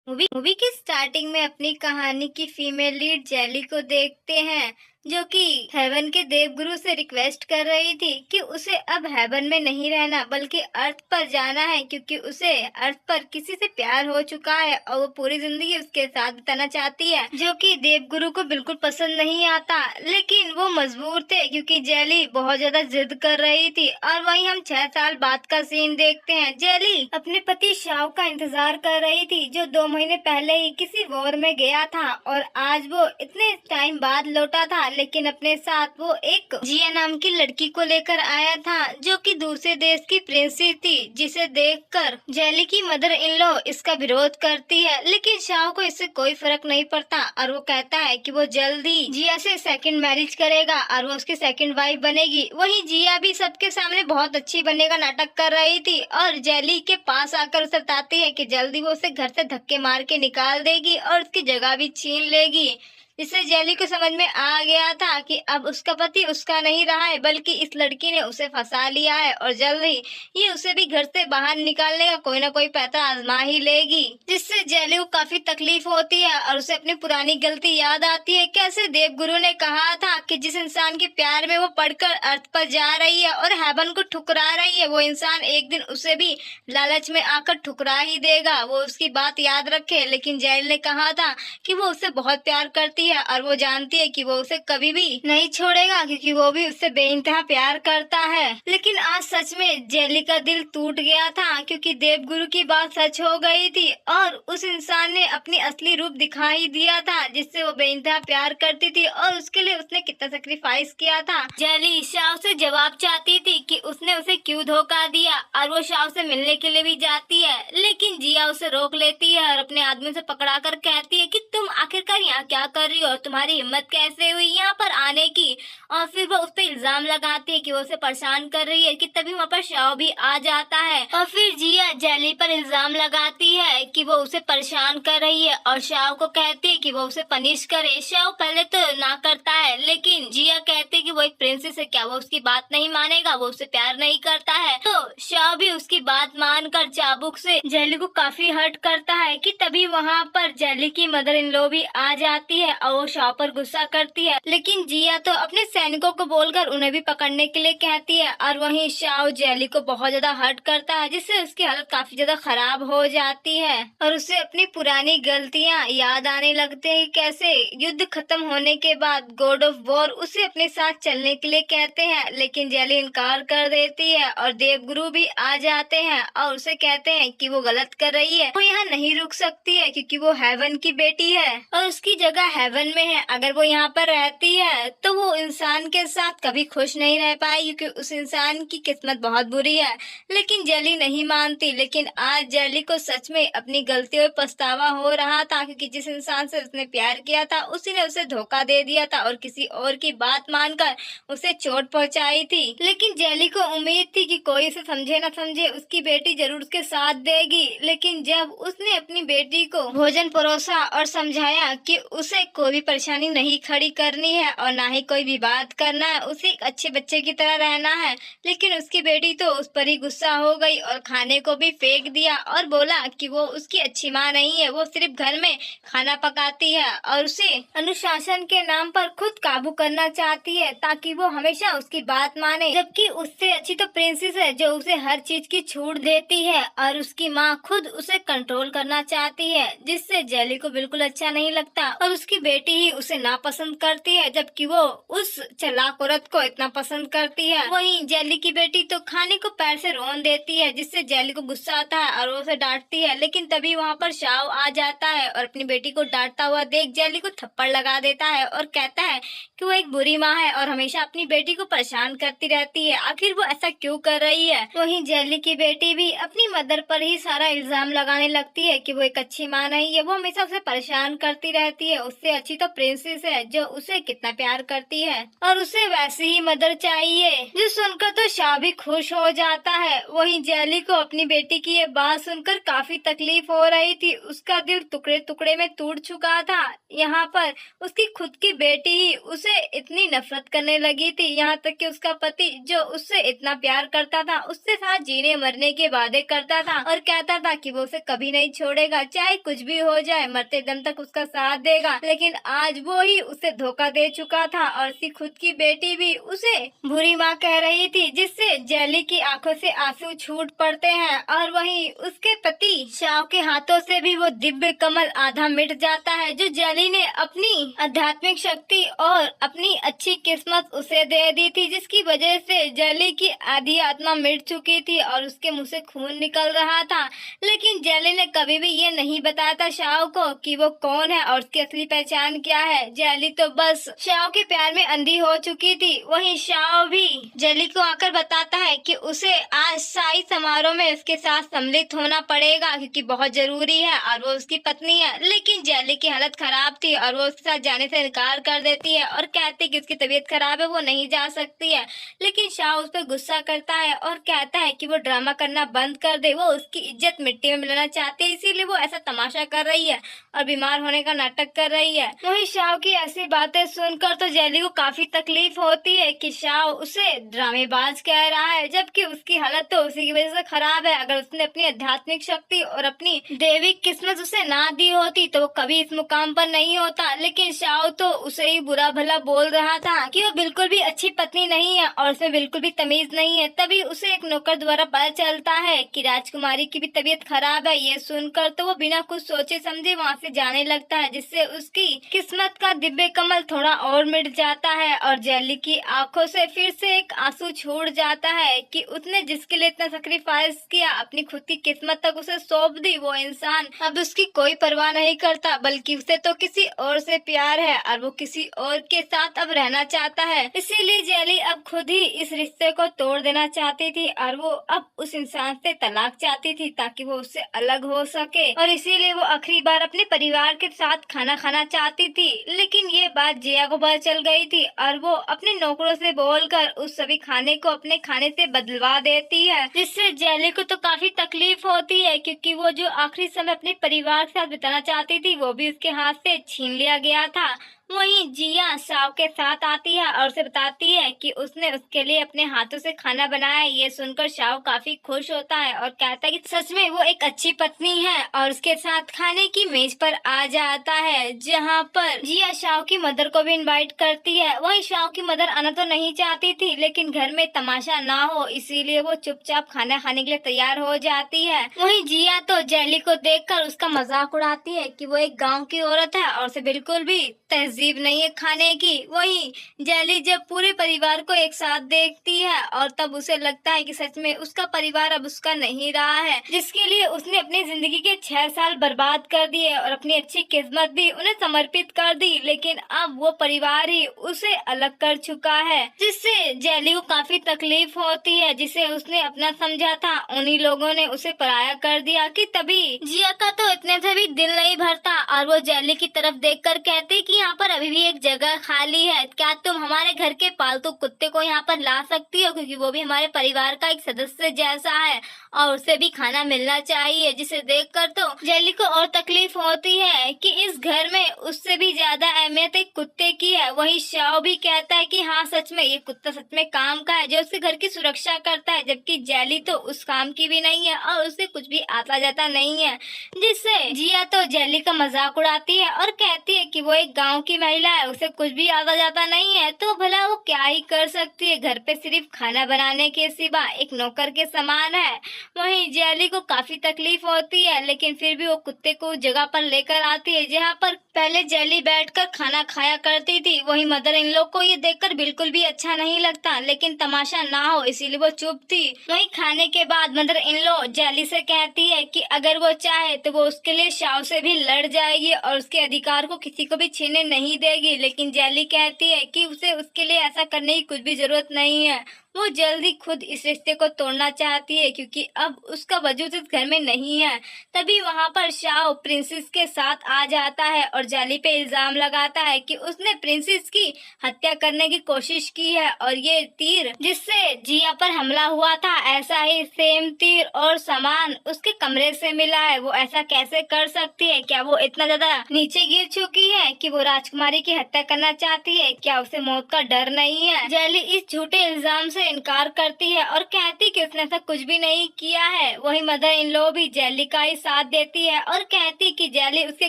Movie की starting में अपनी कहानी की फीमेल लीड जेली को देखते हैं, जो कि हेवन के देवगुरु से रिक्वेस्ट कर रही थी कि उसे अब हेवन में नहीं रहना बल्कि अर्थ पर जाना है, क्योंकि उसे अर्थ पर किसी से प्यार हो चुका है और वो पूरी जिंदगी उसके साथ बिताना चाहती है, जो कि देवगुरु को बिल्कुल पसंद नहीं आता। लेकिन वो मजबूर थे क्योंकि जेली बहुत ज्यादा जिद कर रही थी। और वहीं हम 6 साल बाद का सीन देखते हैं। जेली अपने पति शाव का इंतजार कर रही थी, जो 2 महीने पहले ही किसी वॉर में गया था और आज वो इतने टाइम बाद लौटा था। लेकिन अपने साथ वो एक जिया नाम की लड़की को लेकर आया था, जो कि दूसरे देश की प्रिंसेस थी, जिसे देखकर जेली की मदर इन लॉ इसका विरोध करती है। लेकिन शाह को इससे कोई फर्क नहीं पड़ता और वो कहता है कि वो जल्दी जिया से सेकंड मैरिज करेगा और वो उसकी सेकंड वाइफ बनेगी। वहीं जिया भी सबके सामने बहुत अच्छी बनने का नाटक कर रही थी और जेली के पास आकर उसे बताती है कि जल्दी वो उसे घर से धक्के मार के निकाल देगी और उसकी जगह भी छीन लेगी। जिससे जेली को समझ में आ गया था कि अब उसका पति उसका नहीं रहा है, बल्कि इस लड़की ने उसे फंसा लिया है और जल्द ही ये उसे भी घर से बाहर निकालने का कोई ना कोई पैसा आजमा ही लेगी। जिससे जेली को काफी तकलीफ होती है और उसे अपनी पुरानी गलती याद आती है। कैसे देवगुरु ने कहा था कि जिस इंसान के प्यार में वो पड़कर अर्थ पर जा रही है और हेवन को ठुकरा रही है, वो इंसान एक दिन उसे भी लालच में आकर ठुकरा ही देगा। वो उसकी बात याद रखे। लेकिन जेली ने कहा था कि वो उससे बहुत प्यार करती है और वो जानती है कि वो उसे कभी भी नहीं छोड़ेगा, क्योंकि वो भी उससे बेइंतहा प्यार करता है। लेकिन आज सच में जेली का दिल टूट गया था, क्योंकि देवगुरु की बात सच हो गई थी और उस इंसान ने अपनी असली रूप दिखाई दिया था, जिससे वो बेइंतहा प्यार करती थी और उसके लिए उसने कितना सेक्रीफाइस किया था। जेली शाह से जवाब चाहती थी कि उसने उसे क्यों धोखा दिया और वो शाह से मिलने के लिए भी जाती है। लेकिन जिया उसे रोक लेती है और अपने आदमी से पकड़ा कर कहती है कि तुम आखिरकार यहाँ क्या कर रही हो और तुम्हारी हिम्मत कैसे हुई यहाँ पर आने की। और फिर वो उस पर इल्जाम लगाती है कि वो उसे परेशान कर रही है कि तभी वहाँ पर शाव भी आ जाता है और फिर जिया जेली पर इल्जाम लगाती है कि वो उसे परेशान कर रही है और शाव को कहती है कि वो उसे पनिश करे। शाव पहले तो ना करता है, लेकिन जिया कहती है कि वो एक प्रिंसेस है, क्या वो उसकी बात नहीं मानेगा, वो उसे प्यार नहीं करता है। तो शाव भी उसकी बात मानकर चाबुक से जेली को काफी हर्ट करता है कि तभी वहाँ पर जेली की मदर इन लॉ भी आ जाती है और वो शाह पर गुस्सा करती है। लेकिन जिया तो अपने सैनिकों को बोलकर उन्हें भी पकड़ने के लिए कहती है और वहीं शाह जेली को बहुत ज्यादा हर्ट करता है, जिससे उसकी हालत काफी ज्यादा खराब हो जाती है और उसे अपनी पुरानी गलतियां याद आने लगते हैं। कैसे युद्ध खत्म होने के बाद गॉड ऑफ वॉर उसे अपने साथ चलने के लिए कहते हैं, लेकिन जेली इनकार कर देती है और देवगुरु भी आ जाते हैं और उसे कहते हैं कि वो गलत कर रही है, वो यहाँ नहीं रुक सकती है क्योंकि वो हेवन की बेटी है और उसकी जगह हेवन में है। अगर वो यहाँ पर रहती है तो वो इंसान के साथ कभी खुश नहीं रह पाएगी, क्योंकि उस इंसान की किस्मत बहुत बुरी है। लेकिन जेली नहीं मानती। लेकिन आज जेली को सच में अपनी गलतियों पर पछतावा हो रहा था, क्योंकि जिस इंसान से उसने प्यार किया था उसी ने उसे धोखा दे दिया था और किसी और की बात मानकर उसे चोट पहुंचाई थी। लेकिन जेली को उम्मीद थी कि कोई उसे समझे न समझे उसकी बेटी जरूर उसके साथ देगी। लेकिन जब उसने अपनी बेटी को भोजन परोसा और समझाया कि उसे कोई भी परेशानी नहीं खड़ी करनी है और ना ही कोई विवाद करना है, उसे एक अच्छे बच्चे की तरह रहना है, लेकिन उसकी बेटी तो उस पर ही गुस्सा हो गई और खाने को भी फेंक दिया और बोला कि वो उसकी अच्छी माँ नहीं है, वो सिर्फ घर में खाना पकाती है और उसे अनुशासन के नाम पर खुद काबू करना चाहती है ताकि वो हमेशा उसकी बात माने। जबकि उससे अच्छी तो प्रिंसेस है, जो उसे हर चीज की छूट देती है और उसकी माँ खुद उसे कंट्रोल करना चाहती है, जिससे जेली को बिल्कुल अच्छा नहीं लगता और उसकी बेटी ही उसे नापसंद करती है, जबकि वो उस चालाक औरत को इतना पसंद करती है। वहीं जेली की बेटी तो खाने को पैर से रोन देती है, जिससे जेली को गुस्सा आता है और वो उसे डांटती है। लेकिन तभी वहाँ पर शाव आ जाता है और अपनी बेटी को डांटता हुआ देख जेली को थप्पड़ लगा देता है और कहता है कि वो एक बुरी माँ है और हमेशा अपनी बेटी को परेशान करती रहती है, आखिर वो ऐसा क्यों कर रही है। वहीं जेली की बेटी भी अपनी मदर पर ही सारा इल्जाम लगाने लगती है कि वो एक अच्छी माँ नहीं है, वो हमेशा उसे परेशान करती रहती कहती है उससे अच्छी तो प्रिंसेस है जो उसे कितना प्यार करती है और उसे वैसी ही मदर चाहिए। जो सुनकर तो शाह भी खुश हो जाता है। वहीं जेली को अपनी बेटी की ये बात सुनकर काफी तकलीफ हो रही थी। उसका दिल टुकड़े टुकड़े में टूट चुका था। यहाँ पर उसकी खुद की बेटी ही उसे इतनी नफरत करने लगी थी, यहाँ तक कि उसका पति जो उससे इतना प्यार करता था, उससे साथ जीने मरने के वादे करता था और कहता था कि वो उसे कभी नहीं छोड़ेगा, चाहे कुछ भी हो जाए, मरते दम तक उसका साथ देगा। लेकिन आज वो ही उसे धोखा दे चुका था और उसकी खुद की बेटी भी उसे बुरी माँ कह रही थी, जिससे जेली की आंखों से आंसू छूट पड़ते हैं। और वहीं उसके पति शाह के हाथों से भी वो दिव्य कमल आधा मिट जाता है जो जेली ने अपनी आध्यात्मिक शक्ति और अपनी अच्छी किस्मत उसे दे दी थी, जिसकी वजह से जेली की आधी आत्मा मिट चुकी थी और उसके मुंह से खून निकल रहा था। लेकिन जेली ने कभी भी ये नहीं बताया था शाह को कि वो कौन है और उसकी असली पहचान क्या है। जेली तो बस शाह के प्यार में अंधी हो चुकी थी। वहीं शाह भी जेली को आकर बताता है कि उसे आज शाही समारोह में उसके साथ सम्मिलित होना पड़ेगा क्योंकि बहुत जरूरी है और वो उसकी पत्नी है। लेकिन जेली की हालत खराब थी और वो उसके साथ जाने से इनकार कर देती है और कहती है कि उसकी तबीयत खराब है, वो नहीं जा सकती है। लेकिन शाह उस पर गुस्सा करता है और कहता है कि वो ड्रामा करना बंद कर दे, वो उसकी इज्जत मिट्टी में मिलाना चाहती है, इसीलिए वो ऐसा तमाशा कर रही है और बीमार होने का नाटक कर रही है। वहीं शाह की ऐसी बातें सुनकर तो जेली को काफी तकलीफ होती है कि शाह उसे ड्रामेबाज कह रहा है, जबकि उसकी हालत तो उसी की वजह से खराब है। अगर उसने अपनी आध्यात्मिक शक्ति और अपनी दैविक किस्मत उसे ना दी होती तो वो कभी इस मुकाम पर नहीं होता। लेकिन शाह तो उसे ही बुरा भला बोल रहा था कि वो बिल्कुल भी अच्छी पत्नी नहीं है और उसमें बिल्कुल भी तमीज नहीं है। तभी उसे एक नौकर द्वारा पता चलता है कि राजकुमारी की भी तबीयत खराब है। ये सुनकर तो वो बिना कुछ सोचे समझे वहाँ से जाने लगता है, जिससे उसकी किस्मत का दिव्य कमल थोड़ा और मिट जाता है और जेली की आंखों से फिर से एक आंसू छूट जाता है कि उसने जिसके लिए इतना सैक्रिफाइस किया, अपनी खुद की किस्मत तक उसे सौंप दी, वो इंसान अब उसकी कोई परवाह नहीं करता, बल्कि उसे तो किसी और से प्यार है और वो किसी और के साथ अब रहना चाहता है। इसीलिए जेली अब खुद ही इस रिश्ते को तोड़ देना चाहती थी और वो अब उस इंसान से तलाक चाहती थी ताकि वो उससे अलग हो सके और इसीलिए वो आखिरी बार अपने परिवार के साथ खाना खाना चाहती थी। लेकिन ये बात जिया को पता चल गई थी और वो अपने नौकरों से बोलकर उस सभी खाने को अपने खाने से बदलवा देती है, जिससे जेली को तो काफी तकलीफ होती है क्योंकि वो जो आखिरी समय अपने परिवार के साथ बिताना चाहती थी वो भी उसके हाथ से छीन लिया गया था। वहीं जिया शाह के साथ आती है और उसे बताती है कि उसने उसके लिए अपने हाथों से खाना बनाया है। ये सुनकर शाह काफी खुश होता है और कहता है कि सच में वो एक अच्छी पत्नी है और उसके साथ खाने की मेज पर आ जाता है, जहाँ पर जिया शाह की मदर को भी इनवाइट करती है। वहीं शाह की मदर आना तो नहीं चाहती थी, लेकिन घर में तमाशा ना हो इसीलिए वो चुपचाप खाना खाने के लिए तैयार हो जाती है। वहीं जिया तो जेली को देखकर उसका मजाक उड़ाती है कि वो एक गाँव की औरत है और उसे बिल्कुल भी तहजीब नहीं है खाने की। वहीं जेली जब पूरे परिवार को एक साथ देखती है और तब उसे लगता है कि सच में उसका परिवार अब उसका नहीं रहा है, जिसके लिए उसने अपनी जिंदगी के 6 साल बर्बाद कर दिए और अपनी अच्छी किस्मत भी उन्हें समर्पित कर दी। लेकिन अब वो परिवार ही उसे अलग कर चुका है, जिससे जेली को काफी तकलीफ होती है। जिसे उसने अपना समझा था उन्हीं लोगों ने उसे पराया कर दिया कि तभी जिया का तो इतने से भी दिल नहीं भरता और वो जेली की तरफ देखकर कहती कि यहाँ पर अभी भी एक जगह खाली है, क्या तुम हमारे घर के पालतू कुत्ते को यहाँ पर ला सकती हो, क्योंकि वो भी हमारे परिवार का एक सदस्य जैसा है और उसे भी खाना मिलना चाहिए। जिसे देखकर तो जेली को और तकलीफ होती है कि इस घर में उससे भी ज्यादा अहमियत एक कुत्ते की है। वहीं शाह भी कहता है कि हाँ सच में ये कुत्ता सच में काम का है जो उसके घर की सुरक्षा करता है, जबकि जेली तो उस काम की भी नहीं है और उसे कुछ भी आता जाता नहीं है। जिससे जिया तो जेली का मजाक उड़ाती है और कहती है कि वो एक गांव की महिला है, उसे कुछ भी आता जाता नहीं है तो भला वो क्या ही कर सकती है, घर पे सिर्फ खाना बनाने के सिवा एक नौकर के समान है। वहीं जेली को काफी तकलीफ होती है, लेकिन फिर भी वो कुत्ते को जगह पर लेकर आती है जहाँ पर पहले जेली बैठकर खाना खाया करती थी। वहीं मदर इन लोग को ये देखकर बिल्कुल भी अच्छा नहीं लगता, लेकिन तमाशा ना हो इसीलिए वो चुप थी। वहीं खाने के बाद मदर इन लो जेली से कहती है कि अगर वो चाहे तो वो उसके लिए शाह से भी लड़ जाएगी और उसके अधिकार को किसी को भी छीनने नहीं देगी। लेकिन जेली कहती है कि उसे उसके लिए ऐसा करने की कुछ भी जरूरत नहीं है, वो जल्दी खुद इस रिश्ते को तोड़ना चाहती है क्योंकि अब उसका वजूद इस घर में नहीं है। तभी वहाँ पर शाओ प्रिंसेस के साथ आ जाता है और जेली पे इल्जाम लगाता है कि उसने प्रिंसेस की हत्या करने की कोशिश की है और ये तीर जिससे जिया पर हमला हुआ था, ऐसा ही सेम तीर और सामान उसके कमरे से मिला है। वो ऐसा कैसे कर सकती है? क्या वो इतना ज्यादा नीचे गिर चुकी है कि वो राजकुमारी की हत्या करना चाहती है? क्या उसे मौत का डर नहीं है? जेली इस झूठे इल्जाम से इनकार करती है और कहती कि उसने ऐसा कुछ भी नहीं किया है। वही मदर इन लॉ भी जेली का ही साथ देती है और कहती कि जेली उसके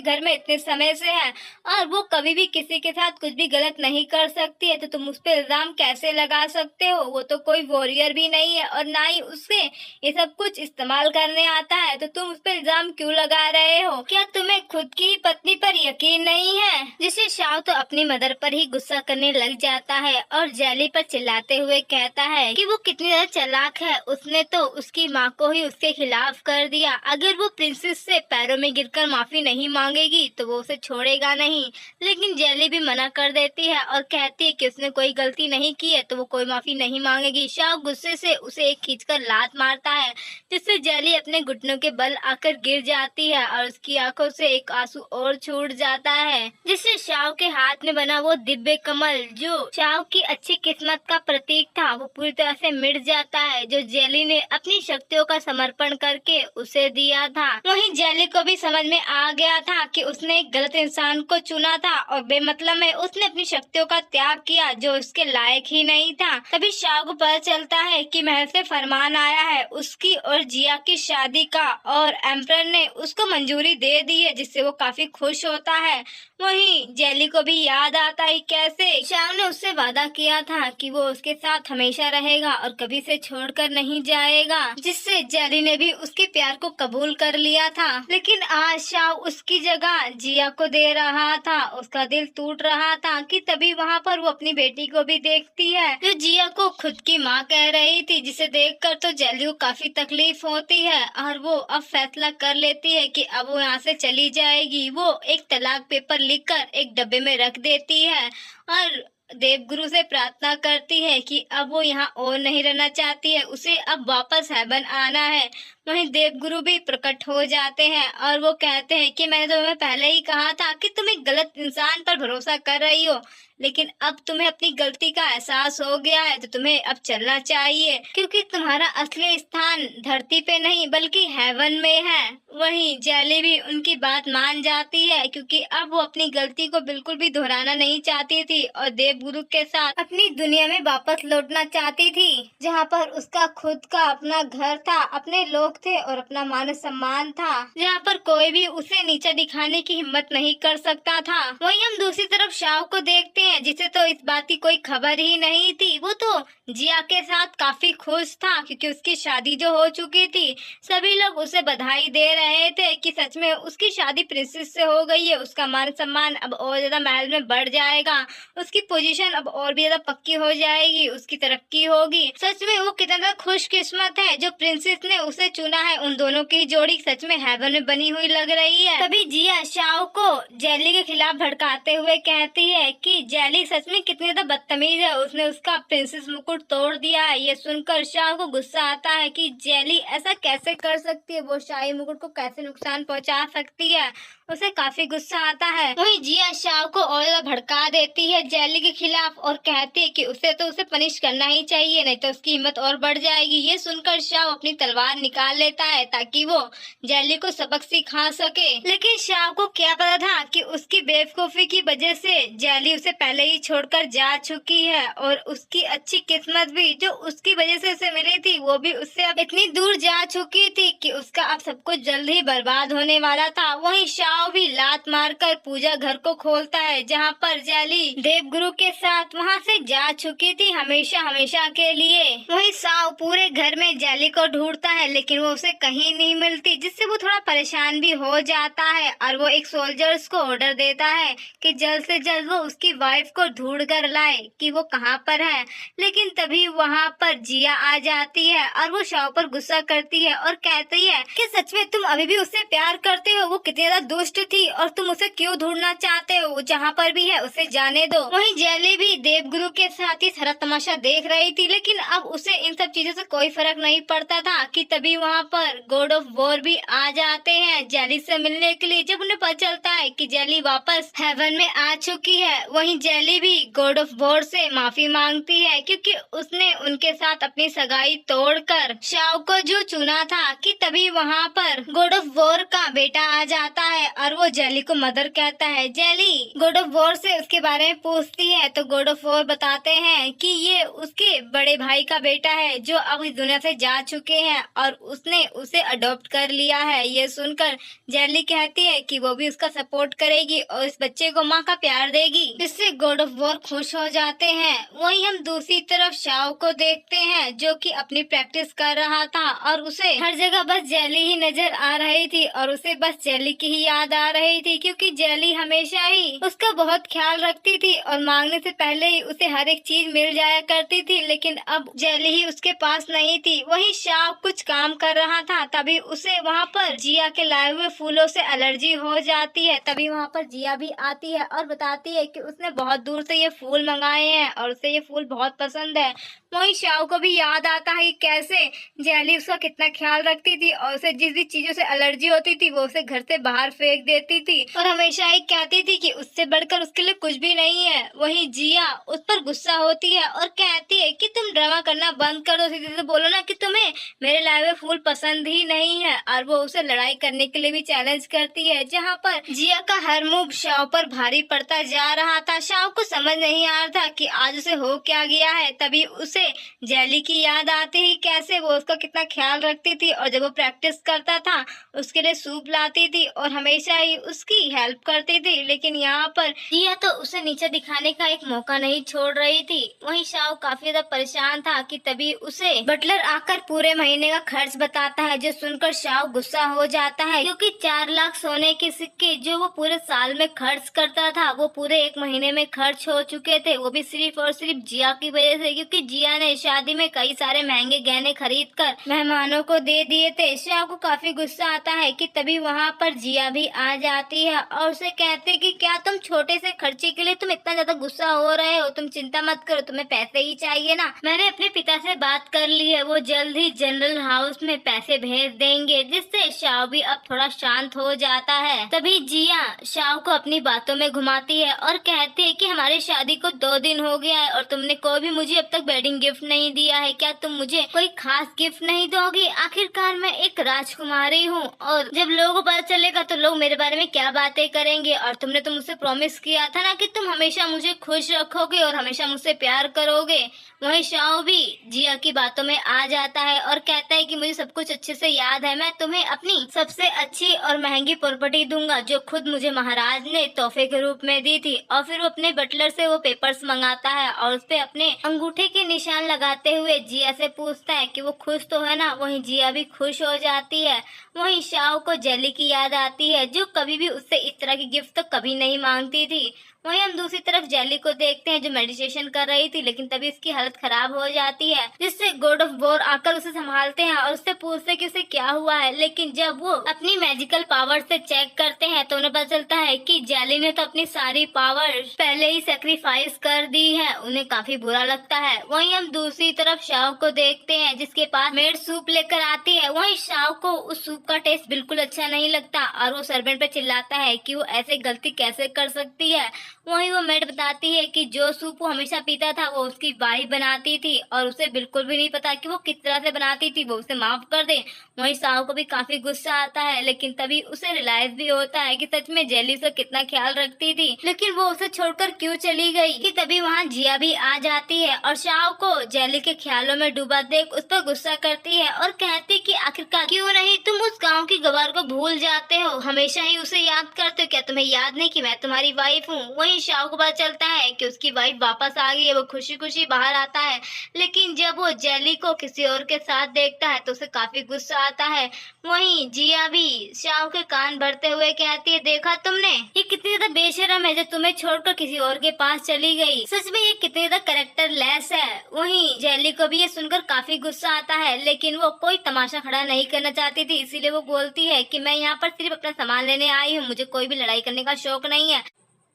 घर में इतने समय से है और वो कभी भी किसी के साथ कुछ भी गलत नहीं कर सकती है, तो तुम उस पर इल्जाम कैसे लगा सकते हो? वो तो कोई वॉरियर भी नहीं है और ना ही उससे ये सब कुछ इस्तेमाल करने आता है, तो तुम उस पर इल्जाम क्यों लगा रहे हो? क्या तुम्हें खुद की पत्नी पर यकीन नहीं है? जिससे शाओ तो अपनी मदर पर ही गुस्सा करने लग जाता है और जेली पर चिल्लाते हुए कहता है कि वो कितनी ज्यादा चालाक है, उसने तो उसकी माँ को ही उसके खिलाफ कर दिया। अगर वो प्रिंसेस से पैरों में गिरकर माफी नहीं मांगेगी तो वो उसे छोड़ेगा नहीं। लेकिन जेली भी मना कर देती है और कहती है कि उसने कोई गलती नहीं की है तो वो कोई माफी नहीं मांगेगी। शाओ गुस्से से उसे एक खींचकर लात मारता है जिससे जेली अपने घुटनों के बल आकर गिर जाती है और उसकी आंखों से एक आंसू और छूट जाता है, जिससे शाओ के हाथ में बना वो दिव्य कमल जो शाओ की अच्छी किस्मत का प्रतीक था वो पूरी तरह से मिट जाता है, जो जेली ने अपनी शक्तियों का समर्पण करके उसे दिया था। वहीं जेली को भी समझ में आ गया था कि उसने एक गलत इंसान को चुना था और बेमतलब में उसने अपनी शक्तियों का त्याग किया जो उसके लायक ही नहीं था। तभी शाओ को पता चलता है कि महल से फरमान आया है उसकी और जिया की शादी का और एम्परर ने उसको मंजूरी दे दी है, जिससे वो काफी खुश होता है। वहीं जेली को भी याद आता है कैसे शाओ ने उससे वादा किया था कि वो उसके साथ हमेशा रहेगा और कभी से छोड़कर नहीं जाएगा, जिससे जेली ने भी उसके प्यार को कबूल कर लिया था। लेकिन आज शाओ उसकी जगह जिया को दे रहा था, उसका दिल टूट रहा था कि तभी वहाँ पर वो अपनी बेटी को भी देखती है जो जिया को खुद की माँ कह रही थी, जिसे देखकर तो जेली को काफी तकलीफ होती है और वो अब फैसला कर लेती है कि अब वो यहाँ से चली जाएगी। वो एक तलाक पेपर लिखकर एक डब्बे में रख देती है और देवगुरु से प्रार्थना करती है कि अब वो यहाँ और नहीं रहना चाहती है, उसे अब वापस हेवन आना है। वहीं देवगुरु भी प्रकट हो जाते हैं और वो कहते हैं कि मैंने तुम्हें पहले ही कहा था कि तुम एक गलत इंसान पर भरोसा कर रही हो, लेकिन अब तुम्हें अपनी गलती का एहसास हो गया है तो तुम्हें अब चलना चाहिए क्योंकि तुम्हारा असली स्थान धरती पे नहीं बल्कि हेवन में है। वहीं जेली भी उनकी बात मान जाती है क्योंकि अब वो अपनी गलती को बिल्कुल भी दोहराना नहीं चाहती थी और देवगुरु के साथ अपनी दुनिया में वापस लौटना चाहती थी, जहाँ पर उसका खुद का अपना घर था, अपने लोग थे और अपना मान सम्मान था, जहाँ पर कोई भी उसे नीचा दिखाने की हिम्मत नहीं कर सकता था। वहीं हम दूसरी तरफ शाओ को देखते हैं जिसे तो इस बात की कोई खबर ही नहीं थी। वो तो जिया के साथ काफी खुश था क्योंकि उसकी शादी जो हो चुकी थी, सभी लोग उसे बधाई दे रहे थे कि सच में उसकी शादी प्रिंसेस से हो गई है, उसका मान सम्मान अब और ज्यादा महल में बढ़ जाएगा, उसकी पोजीशन अब और भी ज्यादा पक्की हो जाएगी, उसकी तरक्की होगी। सच में वो कितना खुशकिस्मत है जो प्रिंसेस ने उसे चुना है। उन दोनों की जोड़ी सच में हेवन में बनी हुई लग रही है। तभी जिया शाओ को जेली के खिलाफ भड़काते हुए कहती है कि जेली सच में कितनी ज्यादा बदतमीज है, उसने उसका प्रिंसेस मुकुट तोड़ दिया है। ये सुनकर शाओ को गुस्सा आता है कि जेली ऐसा कैसे कर सकती है, वो शाही मुकुट को कैसे नुकसान पहुंचा सकती है, उसे काफी गुस्सा आता है। वहीं जिया शाओ को और ज्यादा भड़का देती है जेली के खिलाफ और कहती है कि उसे पनिश करना ही चाहिए, नहीं तो उसकी हिम्मत और बढ़ जाएगी। ये सुनकर शाओ अपनी तलवार निकाल लेता है ताकि वो जेली को सबक सिखा सके, लेकिन शाओ को क्या पता था कि उसकी बेवकूफी की वजह से जेली उसे पहले ही छोड़कर जा चुकी है और उसकी अच्छी किस्मत भी जो उसकी वजह से उसे मिली थी वो भी उससे अब इतनी दूर जा चुकी थी कि उसका अब सब कुछ जल्द ही बर्बाद होने वाला था। वहीं शाओ भी लात मारकर पूजा घर को खोलता है जहाँ पर जेली देवगुरु के साथ वहाँ से जा चुकी थी हमेशा हमेशा के लिए। वहीं शाओ पूरे घर में जेली को ढूंढता है लेकिन वो उसे कहीं नहीं मिलती, जिससे वो थोड़ा परेशान भी हो जाता है और वो एक सोल्जर्स को ऑर्डर देता है कि जल्द से जल्द वो उसकी वाइफ को ढूंढ कर लाए कि वो कहाँ पर है। लेकिन तभी वहाँ पर जिया आ जाती है और वो शाओ पर गुस्सा करती है और कहती है कि सच में तुम अभी भी उससे प्यार करते हो, वो कितनी ज्यादा दुष्ट थी और तुम उसे क्यों ढूंढना चाहते हो, जहाँ पर भी है उसे जाने दो। वहीं जेली भी देवगुरु के साथ ही सारा तमाशा देख रही थी, लेकिन अब उसे इन सब चीजों से कोई फर्क नहीं पड़ता था कि तभी वहाँ पर गॉड ऑफ वॉर भी आ जाते हैं जेली से मिलने के लिए। जब उन्हें पता चलता है कि जेली वापस हेवन में आ चुकी है, वहीं जेली भी गॉड ऑफ वॉर से माफी मांगती है क्योंकि उसने उनके साथ अपनी सगाई तोड़कर शाओ को जो चुना था। कि तभी वहाँ पर गॉड ऑफ वॉर का बेटा आ जाता है और वो जेली को मदर कहता है। जेली गॉड ऑफ वॉर से उसके बारे में पूछती है तो गॉड ऑफ वॉर बताते हैं कि ये उसके बड़े भाई का बेटा है जो अब इस दुनिया से जा चुके हैं और उसने उसे अडॉप्ट कर लिया है। ये सुनकर जेली कहती है कि वो भी उसका सपोर्ट करेगी और इस बच्चे को माँ का प्यार देगी, जिससे गॉड ऑफ वॉर खुश हो जाते हैं। वहीं हम दूसरी तरफ शाओ को देखते हैं जो कि अपनी प्रैक्टिस कर रहा था और उसे हर जगह बस जेली ही नजर आ रही थी और उसे बस जेली की ही याद आ रही थी क्योंकि जेली हमेशा ही उसका बहुत ख्याल रखती थी और मांगने से पहले ही उसे हर एक चीज मिल जाया करती थी, लेकिन अब जेली ही उसके पास नहीं थी। वहीं शाओ कुछ काम कर रहा था, तभी उसे वहाँ पर जिया के लाए हुए फूलों से एलर्जी हो जाती है। तभी वहाँ पर जिया भी आती है और बताती है कि उसने बहुत दूर से ये फूल मंगाए हैं और उसे ये फूल बहुत पसंद है। वहीं शाओ को भी याद आता है कि कैसे जेली उसका कितना ख्याल रखती थी और उसे जिस भी चीजों से एलर्जी होती थी वो उसे घर से बाहर फेंक देती थी और हमेशा ही कहती थी कि उससे बढ़कर उसके लिए कुछ भी नहीं है। वहीं जिया उस पर गुस्सा होती है और कहती है कि तुम ड्रामा करना बंद कर दो, सीधे से बोलो ना कि तुम्हें मेरे लाए हुए फूल पसंद ही नहीं है। और वो उसे लड़ाई करने के लिए भी चैलेंज करती है, जहाँ पर जिया का हर मूव शाओ पर भारी पड़ता जा रहा था। शाओ को समझ नहीं आ रहा था कि आज उसे हो क्या गया है। तभी उसे जेली की याद आती ही कैसे वो उसका कितना ख्याल रखती थी और जब वो प्रैक्टिस करता था उसके लिए सूप लाती थी और हमेशा ही उसकी हेल्प करती थी। लेकिन यहाँ पर जिया तो उसे नीचे दिखाने का एक मौका नहीं छोड़ रही थी। वहीं शाओ काफी ज्यादा परेशान था कि तभी उसे बटलर आकर पूरे महीने का खर्च बताता है, जो सुनकर शाओ गुस्सा हो जाता है क्योंकि 4 लाख सोने के सिक्के जो वो पूरे साल में खर्च करता था वो पूरे 1 महीने में खर्च हो चुके थे, वो भी सिर्फ और सिर्फ जिया की वजह से, क्योंकि जिया ने शादी में कई सारे महंगे गहने खरीद कर मेहमानों को दे दिए थे। शाओ को काफी गुस्सा आता है कि तभी वहाँ पर जिया भी आ जाती है और उसे कहते कि क्या तुम छोटे से खर्चे के लिए तुम इतना ज्यादा गुस्सा हो रहे हो, तुम चिंता मत करो, तुम्हें पैसे ही चाहिए ना। मैंने अपने पिता से बात कर ली है, वो जल्द ही जनरल हाउस में पैसे भेज देंगे, जिससे शाओ भी अब थोड़ा शांत हो जाता है। तभी जिया शाओ को अपनी बातों में घुमाती है और कहती है कि हमारी शादी को 2 दिन हो गया है और तुमने कोई भी मुझे अब तक वेडिंग गिफ्ट नहीं दिया है, क्या तुम मुझे कोई खास गिफ्ट नहीं दोगी? आखिरकार मैं एक राजकुमारी हूँ और जब लोगों को पता चलेगा तो लोग मेरे बारे में क्या बातें करेंगे, और तुमने तो मुझसे प्रॉमिस किया था ना कि तुम हमेशा मुझे खुश रखोगे और हमेशा मुझसे प्यार करोगे। वहीं शाओ भी जिया की बातों में आ जाता है और कहता है कि मुझे सब कुछ अच्छे से याद है, मैं तुम्हें अपनी सबसे अच्छी और महंगी प्रॉपर्टी दूंगा जो खुद मुझे महाराज ने तोहफे के रूप में दी थी। और फिर वो अपने बटलर से वो पेपर्स मंगाता है और उस पे अपने अंगूठे के निशान लगाते हुए जिया से पूछता है कि वो खुश तो है ना। वहीं जिया भी खुश हो जाती है। वहीं शाओ को जेली की याद आती है जो कभी भी उससे इस तरह की गिफ्ट तो कभी नहीं मांगती थी। वहीं हम दूसरी तरफ जेली को देखते हैं जो मेडिटेशन कर रही थी, लेकिन तभी उसकी हालत खराब हो जाती है, जिससे गॉड ऑफ वॉर आकर उसे संभालते हैं और उससे पूछते हैं कि उसे क्या हुआ है। लेकिन जब वो अपनी मैजिकल पावर से चेक करते हैं तो उन्हें पता चलता है कि जेली ने तो अपनी सारी पावर पहले ही सेक्रीफाइस कर दी है। उन्हें काफी बुरा लगता है। वहीं हम दूसरी तरफ शाओ को देखते हैं जिसके पास मेड सूप लेकर आती है। वहीं शाओ को उस सूप का टेस्ट बिल्कुल अच्छा नहीं लगता और वो सर्वेंट पे चिल्लाता है कि वो ऐसे गलती कैसे कर सकती है। वहीं वो मेड बताती है कि जो सूप वो हमेशा पीता था वो उसकी वाइफ बनाती थी और उसे बिल्कुल भी नहीं पता कि वो किस तरह से बनाती थी, वो उसे माफ कर दे। वहीं शाओ को भी काफी गुस्सा आता है, लेकिन तभी उसे रियलाइज भी होता है कि सच में जेली उसका कितना ख्याल रखती थी, लेकिन वो उसे छोड़कर क्यों चली गई। कि तभी वहाँ जिया भी आ जाती है और शाओ को जेली के ख्यालों में डूबा देख उस पर गुस्सा करती है और कहती कि आखिरकार क्यों नहीं तुम उस गाँव की गवार को भूल जाते हो, हमेशा ही उसे याद करते हो, क्या तुम्हें याद नहीं कि मैं तुम्हारी वाइफ हूँ। वहीं शाओ को पता चलता है कि उसकी वाइफ वापस आ गई है। वो खुशी खुशी बाहर आता है, लेकिन जब वो जेली को किसी और के साथ देखता है तो उसे काफी गुस्सा आता है। वहीं जिया भी शाओ के कान भरते हुए कहती है, देखा तुमने ये कितनी ज्यादा बेशरम है जो तुम्हें छोड़कर किसी और के पास चली गई। सच में ये कितनी ज्यादा कैरेक्टर लेस है। वहीं जेली को भी ये सुनकर काफी गुस्सा आता है, लेकिन वो कोई तमाशा खड़ा नहीं करना चाहती थी, इसीलिए वो बोलती है कि मैं यहाँ पर सिर्फ अपना सामान लेने आई हूँ, मुझे कोई भी लड़ाई करने का शौक नहीं है।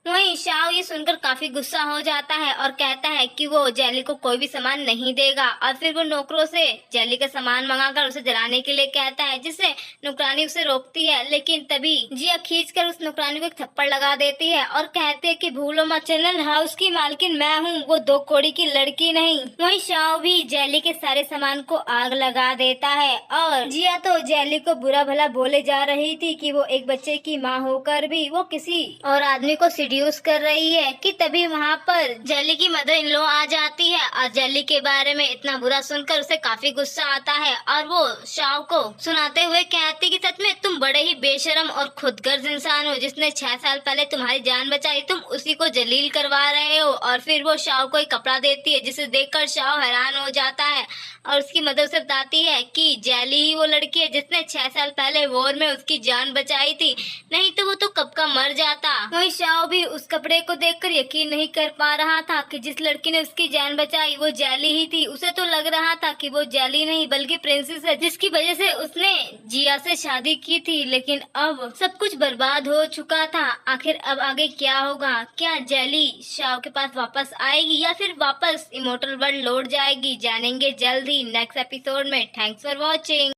वहीं शाओ ये सुनकर काफी गुस्सा हो जाता है और कहता है कि वो जेली को कोई भी सामान नहीं देगा, और फिर वो नौकरों से जेली का सामान मंगाकर उसे जलाने के लिए कहता है, जिससे नौकरानी उसे रोकती है। लेकिन तभी जिया खींचकर उस नौकरानी को एक थप्पड़ लगा देती है और कहते है कि भूलो मत, चैनल हाउस की मालकिन मैं हूँ, वो 2 कौड़ी की लड़की नहीं। वहीं शाओ भी जेली के सारे सामान को आग लगा देता है और जिया तो जेली को बुरा भला बोले जा रही थी कि वो एक बच्चे की माँ होकर भी वो किसी और आदमी को यूज कर रही है कि तभी वहाँ पर जेली की मदर इन लॉ आ जाती है और जेली के बारे में इतना बुरा सुनकर उसे काफी गुस्सा आता है और वो शाओ को सुनाते हुए कहती कि सच में तुम बड़े ही बेशरम और खुदगर्ज इंसान हो, जिसने 6 साल पहले तुम्हारी जान बचाई, तुम उसी को जलील करवा रहे हो। और फिर वो शाओ को एक कपड़ा देती है, जिसे देखकर शाओ हैरान हो जाता है और उसकी मदर उसे बताती है कि जेली ही वो लड़की है जिसने 6 साल पहले वॉर में उसकी जान बचाई थी, नहीं तो वो तो कब का मर जाता। वहीं शाओ भी उस कपड़े को देखकर यकीन नहीं कर पा रहा था कि जिस लड़की ने उसकी जान बचाई वो जेली ही थी। उसे तो लग रहा था कि वो जेली नहीं बल्कि प्रिंसेस है, जिसकी वजह से उसने जिया से शादी की थी। लेकिन अब सब कुछ बर्बाद हो चुका था। आखिर अब आगे क्या होगा? क्या जेली शाओ के पास वापस आएगी या फिर वापस इमोर्टल वर्ल्ड लौट जाएगी? जानेंगे जल्द ही नेक्स्ट एपिसोड में। Thanks for watching.